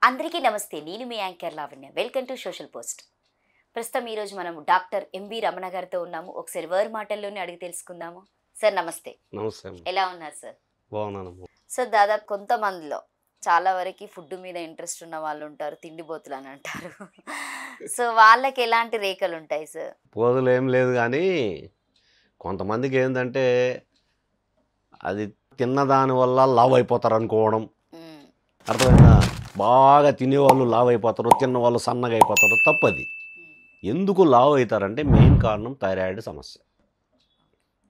అందరికీ నమస్తే. నేను మీ anchor Lavanya. Welcome to social post. ప్రస్తుతం ఈరోజు మనం డాక్టర్ ఎంవి రమణ గారితో ఉన్నాము. ఒకసారి వారి మాటల్లోనే అడిగి తెలుసుకుందాము. సార్ నమస్తే. నమస్తే. ఎలా ఉన్నారు సార్? బాగున్నాను. సార్ దాదాపు కొంతమందిలో చాలా వరకు ఫుడ్ మీద ఇంట్రెస్ట్ ఉన్న వాళ్ళు ఉంటారు, తిండిపోతులు అని అంటారు. సో వాళ్ళకి ఎలాంటి రేఖలు ఉంటాయి సార్? పోదులు ఏం లేదు కానీ కొంతమందికి ఏంటంటే అది తిన్నదాని వల్ల లావ్ అయిపోతారు అనుకోవడం. అర్థమైందా? బాగా తినేవాళ్ళు లావ్ అయిపోతారు, తిన్నవాళ్ళు సన్నగా అయిపోతారు. తప్పది. ఎందుకు లావ్ అవుతారంటే మెయిన్ కారణం థైరాయిడ్ సమస్య.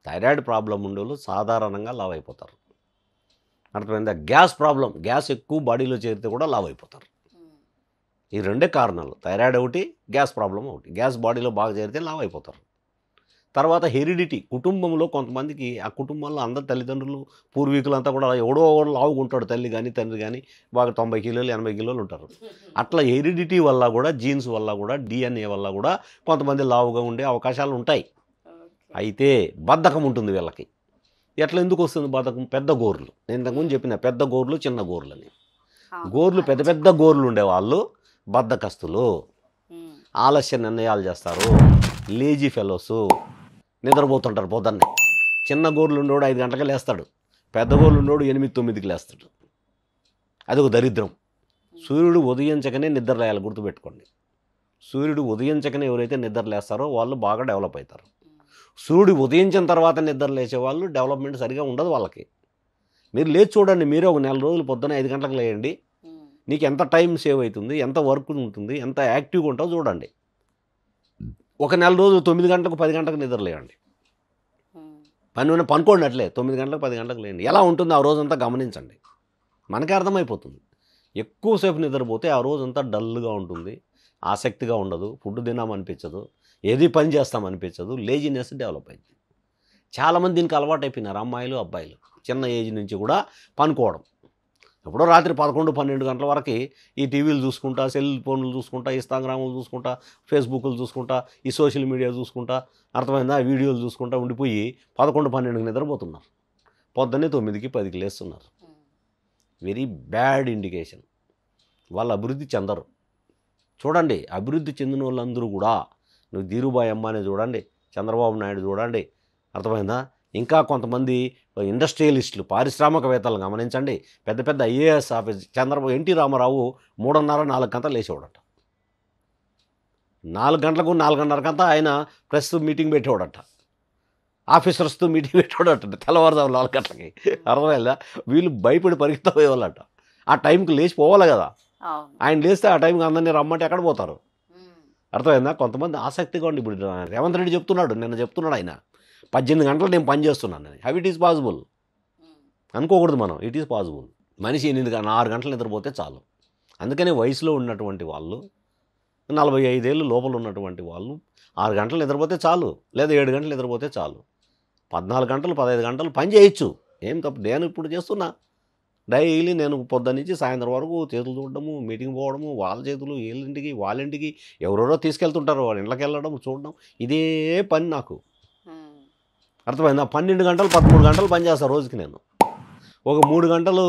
థైరాయిడ్ ప్రాబ్లం ఉండేవాళ్ళు సాధారణంగా లావ్ అయిపోతారు. అర్థమైందా? గ్యాస్ ప్రాబ్లం, గ్యాస్ ఎక్కువ బాడీలో చేరితే కూడా లావ్ అయిపోతారు. ఈ రెండే కారణాలు, థైరాయిడ్ ఒకటి, గ్యాస్ ప్రాబ్లం ఒకటి. గ్యాస్ బాడీలో బాగా చేరితే లావ్ అయిపోతారు. తర్వాత హెరిడిటీ, కుటుంబంలో కొంతమందికి ఆ కుటుంబంలో అందరు తల్లిదండ్రులు పూర్వీకులంతా కూడా ఎవడో లావుగా ఉంటాడు, తల్లి కానీ తండ్రి కానీ బాగా 90 కిలోలు 80 కిలోలు ఉంటారు. అట్లా హెరిడిటీ వల్ల కూడా, జీన్స్ వల్ల కూడా, డిఎన్ఏ వల్ల కూడా కొంతమంది లావుగా ఉండే అవకాశాలు ఉంటాయి. అయితే బద్ధకం ఉంటుంది వీళ్ళకి. ఎట్లా ఎందుకు వస్తుంది బద్ధకం? పెద్ద గోర్లు. నేను ఇంతకుముందు చెప్పిన పెద్ద గోర్లు చిన్న గోర్లు అని. గోర్లు పెద్ద పెద్ద గోర్లు ఉండేవాళ్ళు బద్ధకస్తులు, ఆలస్య నిర్ణయాలు చేస్తారు, లేజీ ఫెలోసు, నిద్రపోతుంటారు పొద్దున్నే. చిన్న గోర్లు ఉండేవాడు 5 గంటలకు లేస్తాడు, పెద్ద గోర్లు ఉండేవాడు 8-9కి లేస్తాడు. అదొక దరిద్రం. సూర్యుడు ఉదయించకనే నిద్ర లేయాలి, గుర్తుపెట్టుకోండి. సూర్యుడు ఉదయించకనే ఎవరైతే నిద్ర లేస్తారో వాళ్ళు బాగా డెవలప్ అవుతారు. సూర్యుడు ఉదయించిన తర్వాత నిద్ర లేచే వాళ్ళు డెవలప్మెంట్ సరిగా ఉండదు వాళ్ళకి. మీరు లేచి చూడండి, మీరే ఒక నెల రోజులు పొద్దున్న 5 గంటలకు లేయండి, నీకు ఎంత టైం సేవ్ అవుతుంది, ఎంత వర్క్ ఉంటుంది, ఎంత యాక్టివ్గా ఉంటావో చూడండి. ఒక నెల రోజులు 9 గంటలకు 10 గంటలకు నిద్ర లేయండి, పనుకోండి, అట్లే 9 గంటలకు 10 గంటలకు లేండి. ఎలా ఉంటుందో ఆ రోజంతా గమనించండి, మనకే అర్థమైపోతుంది. ఎక్కువసేపు నిద్రపోతే ఆ రోజంతా డల్గా ఉంటుంది, ఆసక్తిగా ఉండదు, ఫుడ్ తినామనిపించదు, ఏది పని చేస్తామనిపించదు, లేజినెస్ డెవలప్ అయింది. చాలామంది దీనికి అలవాటు అయిపోయినారు, అమ్మాయిలు అబ్బాయిలు. చిన్న ఏజ్ నుంచి కూడా పనుకోవడం. ఎప్పుడో రాత్రి 11-12 గంటల వరకు ఈ టీవీలు చూసుకుంటా, సెల్ ఫోన్లు చూసుకుంటా, ఇన్స్టాగ్రాములు చూసుకుంటా, ఫేస్బుక్లు చూసుకుంటా, ఈ సోషల్ మీడియా చూసుకుంటా, అర్థమైందా, వీడియోలు చూసుకుంటా ఉండిపోయి 11-12కి నిద్రపోతున్నారు. పొద్దున్నే 9కి 10కి లేస్తున్నారు. Very bad indication. వాళ్ళు అభివృద్ధి చెందరు. చూడండి, అభివృద్ధి చెందిన వాళ్ళందరూ కూడా, నువ్వు ధీరుభాయ్ అంబానీ చూడండి, చంద్రబాబు నాయుడు చూడండి, అర్థమైందా, ఇంకా కొంతమంది ఇండస్ట్రియలిస్టులు, పారిశ్రామికవేత్తలు గమనించండి. పెద్ద పెద్ద ఐఏఎస్ ఆఫీసర్ ఎన్టీ రామారావు 3:30-4 గంటలు లేచేవాడట. 4 గంటలకు 4:30కంతా ఆయన ప్రెస్ మీటింగ్ పెట్టేవాడట, ఆఫీసర్స్తో మీటింగ్ పెట్టేవాడట తెల్లవారుజాము 4 గంటలకి. అర్థమైందా? వీళ్ళు భయపడి పరిగెత్తపోయేవాళ్ళట. ఆ టైంకి లేచి పోవాలి కదా. ఆయన లేస్తే ఆ టైంకి అందరినీ రమ్మంటే ఎక్కడ పోతారు? అర్థమైందా? కొంతమంది ఆసక్తిగా ఉండి, ఇప్పుడు రేవంత్ రెడ్డి చెప్తున్నాడు, నిన్న చెప్తున్నాడు ఆయన, 18 గంటలు నేను పని చేస్తున్నాను. హౌ ఇట్ ఈస్ పాసిబుల్ అనుకోకూడదు మనం. It is possible. మనిషి 6 గంటలు నిద్రపోతే చాలు. అందుకనే వయసులో ఉన్నటువంటి వాళ్ళు, 45 ఏళ్ళు లోపల ఉన్నటువంటి వాళ్ళు 6 గంటలు నిద్రపోతే చాలు, లేదా 7 గంటలు నిద్రపోతే చాలు. 14 గంటలు 15 గంటలు పని చేయొచ్చు, ఏం తప్పు. నేను ఇప్పుడు చేస్తున్నా డైలీ, నేను పొద్దున్న నుంచి సాయంత్రం వరకు చేతులు చూడడము, మీటింగ్ పోవడము, వాళ్ళ చేతులు వీళ్ళింటికి వాళ్ళింటికి ఎవరెవరో తీసుకెళ్తుంటారు, వాళ్ళ ఇంట్లోకి వెళ్ళడం చూడడం, ఇదే పని నాకు. అర్థమైందా? 12 గంటలు 13 గంటలు పని చేస్తాను రోజుకి. నేను ఒక 3 గంటలు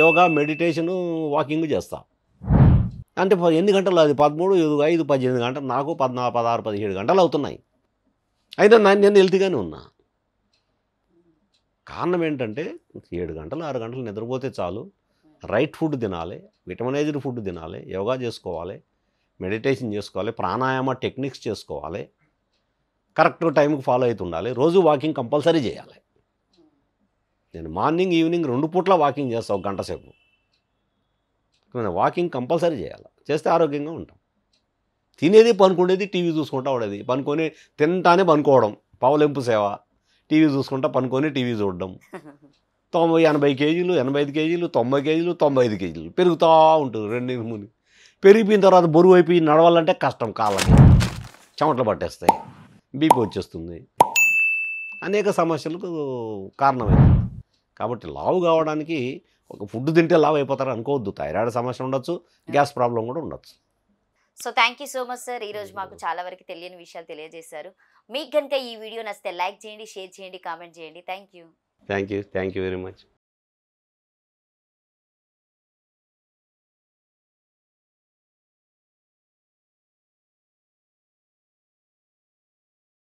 యోగా, మెడిటేషను, వాకింగ్ చేస్తా. అంటే ఎన్ని గంటలు? అది 13, 5, 18 గంటలు. నాకు 14, 16, 17 గంటలు అవుతున్నాయి. అయితే నేను హెల్తీగానే ఉన్నా. కారణం ఏంటంటే 7 గంటలు 6 గంటలు నిద్రపోతే చాలు. రైట్ ఫుడ్ తినాలి, విటమినైజ్డ్ ఫుడ్ తినాలి, యోగా చేసుకోవాలి, మెడిటేషన్ చేసుకోవాలి, ప్రాణాయామ టెక్నిక్స్ చేసుకోవాలి, కరెక్ట్ టైంకి ఫాలో అవుతుండాలి. రోజు వాకింగ్ కంపల్సరీ చేయాలి. నేను మార్నింగ్ ఈవినింగ్ 2 పూట్ల వాకింగ్ చేస్తాను, 1 గంట సేపు. వాకింగ్ కంపల్సరీ చేయాలి, చేస్తే ఆరోగ్యంగా ఉంటాం. తినేది పనుకునేది టీవీ చూసుకుంటా ఉండేది, పనుకొని తింటానే పనుకోవడం, పావులెంపు సేవ. టీవీ చూసుకుంటా పనుకొని టీవీ చూడడం. 80 కేజీలు 85 కేజీలు 90 కేజీలు 95 కేజీలు పెరుగుతూ ఉంటుంది. 2 పెరిగిపోయిన తర్వాత బరువు అయిపోయి నడవాలంటే కష్టం, కాళ్ళకి చెమటలు పట్టేస్తాయి, బీపీ వచ్చేస్తుంది, అనేక సమస్యలకు కారణమైంది. కాబట్టి లావు కావడానికి ఒక ఫుడ్ తింటే లావు అయిపోతారు అనుకోవద్దు. థైరాయిడ్ సమస్య ఉండొచ్చు, గ్యాస్ ప్రాబ్లం కూడా ఉండొచ్చు. So thank you so much sir. ఈరోజు మాకు చాలా వరకు తెలియని విషయాలు తెలియజేశారు. మీకు కనుక ఈ వీడియో నచ్చితే లైక్ చేయండి, షేర్ చేయండి, కామెంట్ చేయండి. Thank you. Thank you very much.